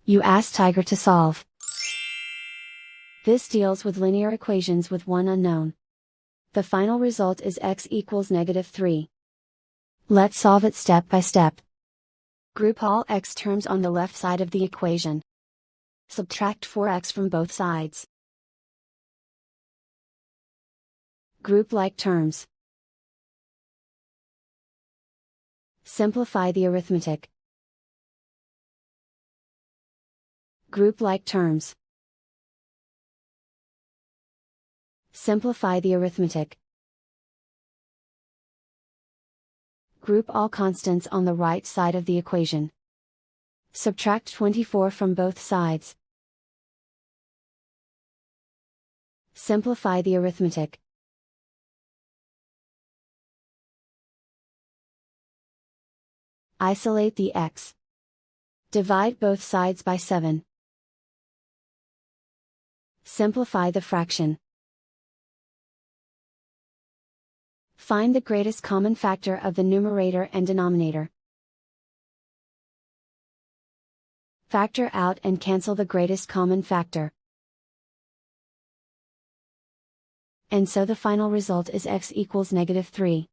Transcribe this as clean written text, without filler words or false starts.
You ask Tiger to solve. This deals with linear equations with one unknown. The final result is x equals -3. Let's solve it step by step. Group all x terms on the left side of the equation. Subtract 4x from both sides. Group like terms. Simplify the arithmetic. Group like terms. Simplify the arithmetic. Group all constants on the right side of the equation. Subtract 24 from both sides. Simplify the arithmetic. Isolate the x. Divide both sides by 7. Simplify the fraction. Find the greatest common factor of the numerator and denominator. Factor out and cancel the greatest common factor. And so the final result is x equals -3.